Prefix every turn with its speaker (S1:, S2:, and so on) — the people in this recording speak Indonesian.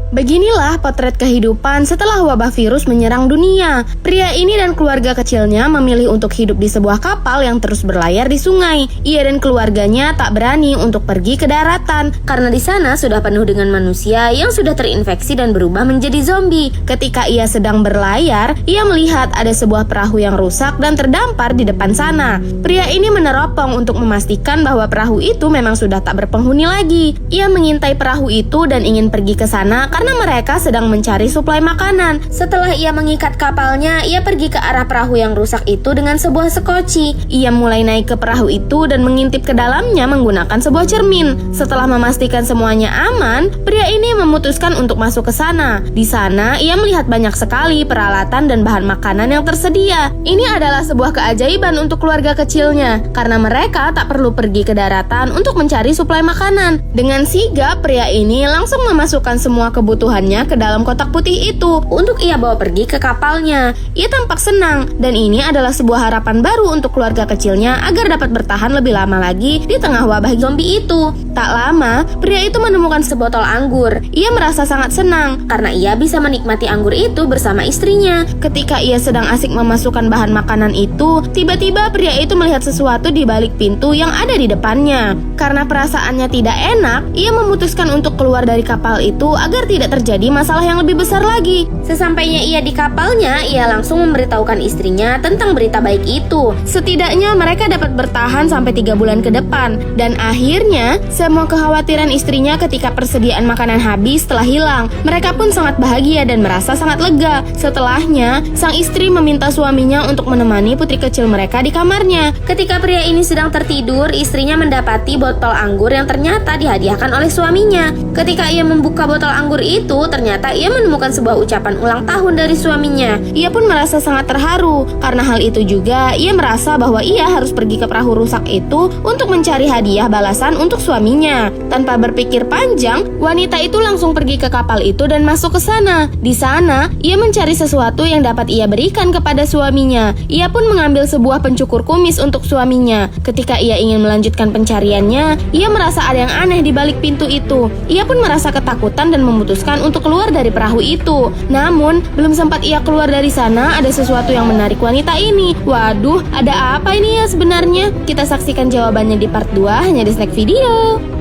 S1: Beginilah potret kehidupan setelah wabah virus menyerang dunia. Pria ini dan keluarga kecilnya memilih untuk hidup di sebuah kapal yang terus berlayar di sungai. Ia dan keluarganya tak berani untuk pergi ke daratan karena di sana sudah penuh dengan manusia yang sudah terinfeksi dan berubah menjadi zombie. Ketika ia sedang berlayar, ia melihat ada sebuah perahu yang rusak dan terdampar di depan sana. Pria ini meneropong untuk memastikan bahwa perahu itu memang sudah tak berpenghuni lagi. Ia mengintai perahu itu dan ingin pergi ke sana karena mereka sedang mencari suplai makanan. Setelah ia mengikat kapalnya, ia pergi ke arah perahu yang rusak itu dengan sebuah sekoci. Ia mulai naik ke perahu itu dan mengintip ke dalamnya menggunakan sebuah cermin. Setelah memastikan semuanya aman, pria ini memutuskan untuk masuk ke sana. Di sana, ia melihat banyak sekali peralatan dan bahan makanan yang tersedia. Ini adalah sebuah keajaiban untuk keluarga kecilnya, karena mereka tak perlu pergi ke daratan untuk mencari suplai makanan. Dengan sigap, pria ini langsung memasukkan semua kebutuhannya ke dalam kotak putih itu untuk ia bawa pergi ke kapalnya. Ia tampak senang, dan ini adalah sebuah harapan baru untuk keluarga kecilnya agar dapat bertahan lebih lama lagi di tengah wabah zombie itu. Tak lama, pria itu menemukan sebotol anggur. Ia merasa sangat senang karena ia bisa menikmati anggur itu bersama istrinya. Ketika ia sedang asik memasukkan bahan makanan itu, tiba-tiba pria itu melihat sesuatu di balik pintu yang ada di depannya. Karena perasaannya tidak enak, ia memutuskan untuk keluar dari kapal itu agar tidak terjadi masalah yang lebih besar lagi. Sesampainya ia di kapalnya, ia langsung memberitahukan istrinya tentang berita baik itu. Setidaknya mereka dapat bertahan sampai 3 bulan ke depan. Dan akhirnya, semua kekhawatiran istrinya ketika persediaan makanan habis telah hilang. Mereka pun sangat bahagia dan merasa sangat lega. Setelahnya, sang istri meminta suaminya untuk menemani putri kecil mereka di kamarnya. Ketika pria ini sedang tertidur, istrinya mendapati botol anggur yang ternyata dihadiahkan oleh suaminya. Ketika ia membuka botol anggur itu, ternyata ia menemukan sebuah ucapan ulang tahun dari suaminya. Ia pun merasa sangat terharu. Karena hal itu juga, ia merasa bahwa ia harus pergi ke perahu rusak itu untuk mencari hadiah balasan untuk suaminya. Tanpa berpikir panjang, wanita itu langsung pergi ke kapal itu dan masuk ke sana. Di sana, ia mencari sesuatu yang dapat ia berikan kepada suaminya. Ia pun mengambil sebuah pencukur kumis untuk suaminya. Ketika ia ingin melanjutkan pencariannya, ia merasa ada yang aneh di balik pintu itu. Ia pun merasa ketakutan dan memutuskan untuk keluar dari perahu itu. Namun, belum sempat ia keluar dari sana, ada sesuatu yang menarik wanita ini. Waduh, ada apa ini ya sebenarnya? Kita saksikan jawabannya di part 2 hanya di Snack Video.